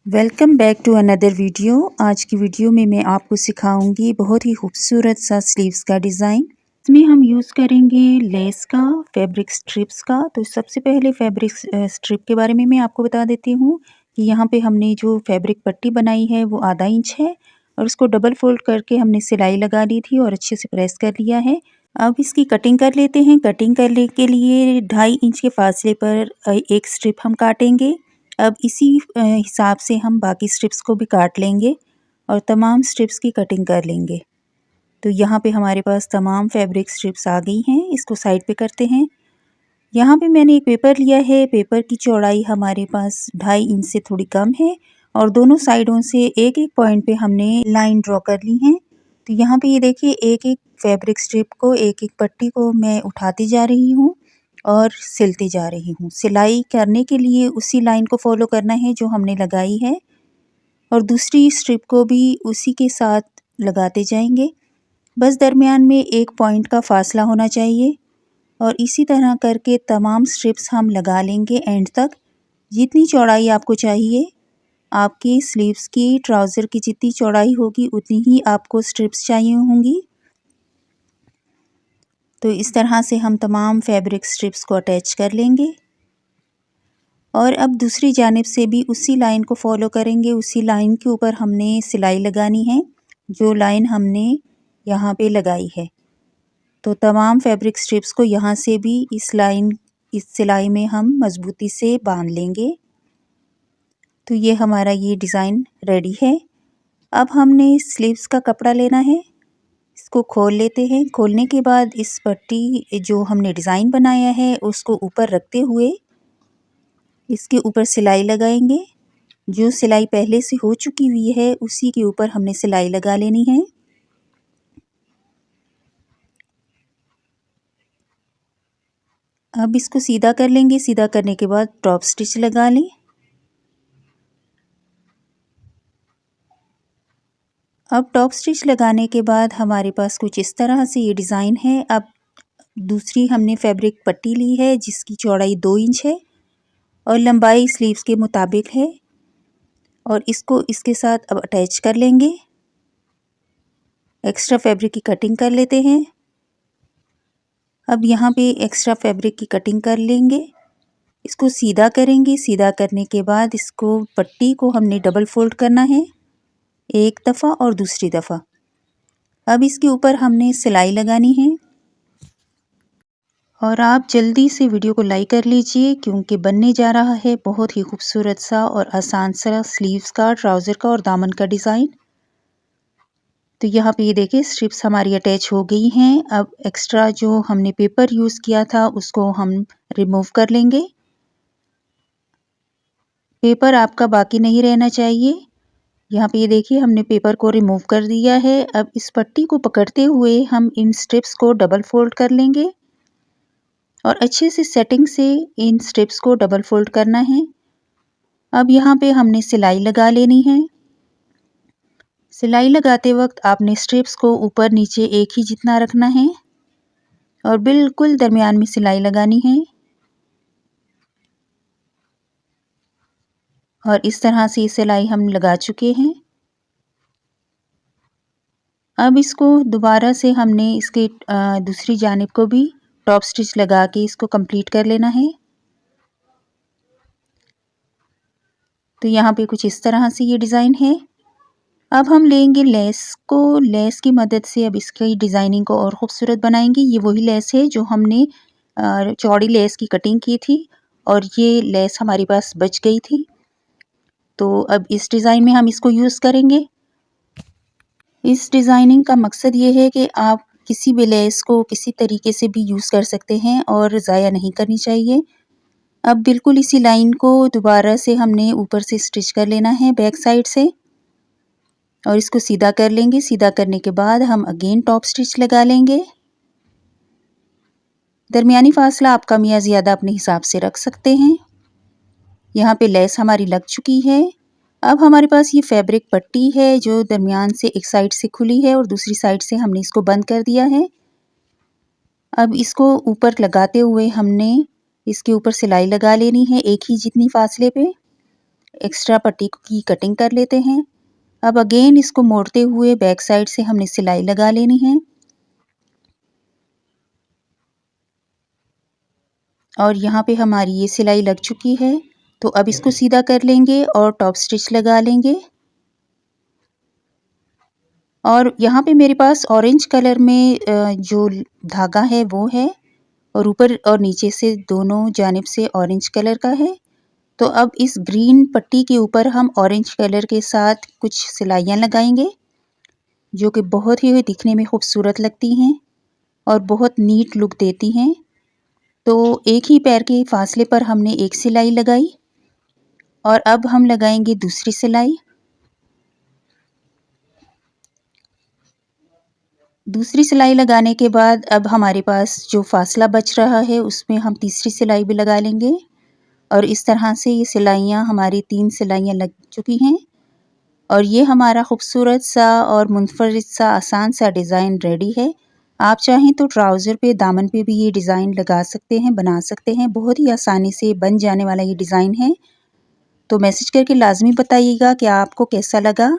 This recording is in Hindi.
Welcome back to another video. आज की वीडियो में मैं आपको सिखाऊंगी बहुत ही खूबसूरत सा स्लीव्स का डिज़ाइन। इसमें हम यूज़ करेंगे लेस का, फैब्रिक स्ट्रिप्स का। तो सबसे पहले फैब्रिक स्ट्रिप के बारे में मैं आपको बता देती हूँ कि यहाँ पे हमने जो फैब्रिक पट्टी बनाई है वो आधा इंच है और उसको डबल फोल्ड करके हमने सिलाई लगा दी थी और अच्छे से प्रेस कर लिया है। अब इसकी कटिंग कर लेते हैं। कटिंग करने के लिए 2.5 इंच के फासले पर एक स्ट्रिप हम काटेंगे। अब इसी हिसाब से हम बाकी स्ट्रिप्स को भी काट लेंगे और तमाम स्ट्रिप्स की कटिंग कर लेंगे। तो यहाँ पे हमारे पास तमाम फैब्रिक स्ट्रिप्स आ गई हैं। इसको साइड पे करते हैं। यहाँ पे मैंने एक पेपर लिया है। पेपर की चौड़ाई हमारे पास 2.5 इंच से थोड़ी कम है और दोनों साइडों से एक एक पॉइंट पे हमने लाइन ड्रॉ कर ली है। तो यहाँ पे ये देखिए, एक एक फैब्रिक स्ट्रिप को, एक एक पट्टी को मैं उठाती जा रही हूँ और सिलती जा रही हूँ। सिलाई करने के लिए उसी लाइन को फॉलो करना है जो हमने लगाई है और दूसरी स्ट्रिप को भी उसी के साथ लगाते जाएंगे। बस दरमियान में एक पॉइंट का फासला होना चाहिए और इसी तरह करके तमाम स्ट्रिप्स हम लगा लेंगे एंड तक। जितनी चौड़ाई आपको चाहिए, आपकी स्लीव्स की, ट्राउज़र की जितनी चौड़ाई होगी उतनी ही आपको स्ट्रिप्स चाहिए होंगी। तो इस तरह से हम तमाम फैब्रिक स्ट्रिप्स को अटैच कर लेंगे और अब दूसरी जानिब से भी उसी लाइन को फॉलो करेंगे। उसी लाइन के ऊपर हमने सिलाई लगानी है जो लाइन हमने यहाँ पे लगाई है। तो तमाम फैब्रिक स्ट्रिप्स को यहाँ से भी इस सिलाई में हम मज़बूती से बांध लेंगे। तो ये हमारा ये डिज़ाइन रेडी है। अब हमने स्लीव्स का कपड़ा लेना है। इसको खोल लेते हैं। खोलने के बाद इस पट्टी जो हमने डिज़ाइन बनाया है उसको ऊपर रखते हुए इसके ऊपर सिलाई लगाएंगे। जो सिलाई पहले से हो चुकी हुई है उसी के ऊपर हमने सिलाई लगा लेनी है। अब इसको सीधा कर लेंगे। सीधा करने के बाद टॉप स्टिच लगा लें। अब टॉप स्टिच लगाने के बाद हमारे पास कुछ इस तरह से ये डिज़ाइन है। अब दूसरी हमने फैब्रिक पट्टी ली है जिसकी चौड़ाई 2 इंच है और लंबाई स्लीव्स के मुताबिक है और इसको इसके साथ अब अटैच कर लेंगे। एक्स्ट्रा फैब्रिक की कटिंग कर लेते हैं। अब यहाँ पे एक्स्ट्रा फैब्रिक की कटिंग कर लेंगे। इसको सीधा करेंगे। सीधा करने के बाद इसको, पट्टी को हमने डबल फोल्ड करना है, एक दफ़ा और दूसरी दफ़ा। अब इसके ऊपर हमने सिलाई लगानी है और आप जल्दी से वीडियो को लाइक कर लीजिए क्योंकि बनने जा रहा है बहुत ही खूबसूरत सा और आसान सा स्लीव्स का, ट्राउज़र का और दामन का डिज़ाइन। तो यहाँ पे ये देखिए, स्ट्रिप्स हमारी अटैच हो गई हैं। अब एक्स्ट्रा जो हमने पेपर यूज़ किया था उसको हम रिमूव कर लेंगे। पेपर आपका बाकी नहीं रहना चाहिए। यहाँ पे ये देखिए, हमने पेपर को रिमूव कर दिया है। अब इस पट्टी को पकड़ते हुए हम इन स्ट्रिप्स को डबल फोल्ड कर लेंगे और अच्छे से सेटिंग से इन स्ट्रिप्स को डबल फोल्ड करना है। अब यहाँ पे हमने सिलाई लगा लेनी है। सिलाई लगाते वक्त आपने स्ट्रिप्स को ऊपर नीचे एक ही जितना रखना है और बिल्कुल दरमियान में सिलाई लगानी है और इस तरह से सिलाई हम लगा चुके हैं। अब इसको दोबारा से हमने इसके दूसरी जानिब को भी टॉप स्टिच लगा के इसको कंप्लीट कर लेना है। तो यहाँ पे कुछ इस तरह से ये डिज़ाइन है। अब हम लेंगे लेस को। लेस की मदद से अब इसकी डिज़ाइनिंग को और ख़ूबसूरत बनाएंगे। ये वही लेस है जो हमने चौड़ी लेस की कटिंग की थी और ये लेस हमारे पास बच गई थी। तो अब इस डिज़ाइन में हम इसको यूज़ करेंगे। इस डिज़ाइनिंग का मकसद ये है कि आप किसी भी लेस को किसी तरीके से भी यूज़ कर सकते हैं और ज़ाया नहीं करनी चाहिए। अब बिल्कुल इसी लाइन को दोबारा से हमने ऊपर से स्टिच कर लेना है बैक साइड से और इसको सीधा कर लेंगे। सीधा करने के बाद हम अगेन टॉप स्टिच लगा लेंगे। दरमियानी फासला आप कम या ज़्यादा अपने हिसाब से रख सकते हैं। यहाँ पे लेस हमारी लग चुकी है। अब हमारे पास ये फैब्रिक पट्टी है जो दरमियान से एक साइड से खुली है और दूसरी साइड से हमने इसको बंद कर दिया है। अब इसको ऊपर लगाते हुए हमने इसके ऊपर सिलाई लगा लेनी है एक ही जितनी फासले पे। एक्स्ट्रा पट्टी की कटिंग कर लेते हैं। अब अगेन इसको मोड़ते हुए बैक साइड से हमने सिलाई लगा लेनी है और यहाँ पे हमारी ये सिलाई लग चुकी है। तो अब इसको सीधा कर लेंगे और टॉप स्टिच लगा लेंगे। और यहाँ पे मेरे पास ऑरेंज कलर में जो धागा है वो है और ऊपर और नीचे से दोनों जानिब से ऑरेंज कलर का है। तो अब इस ग्रीन पट्टी के ऊपर हम ऑरेंज कलर के साथ कुछ सिलाइयाँ लगाएंगे जो कि बहुत ही दिखने में खूबसूरत लगती हैं और बहुत नीट लुक देती हैं। तो एक ही पैर के फासले पर हमने एक सिलाई लगाई और अब हम लगाएंगे दूसरी सिलाई। दूसरी सिलाई लगाने के बाद अब हमारे पास जो फासला बच रहा है उसमें हम तीसरी सिलाई भी लगा लेंगे और इस तरह से ये सिलाइयाँ हमारी 3 सिलाइयाँ लग चुकी हैं और ये हमारा खूबसूरत सा और मुनफरिद सा आसान सा डिज़ाइन रेडी है। आप चाहें तो ट्राउज़र पे दामन पे भी ये डिज़ाइन लगा सकते हैं, बना सकते हैं। बहुत ही आसानी से बन जाने वाला ये डिज़ाइन है। तो मैसेज करके लाज़मी बताइएगा कि आपको कैसा लगा।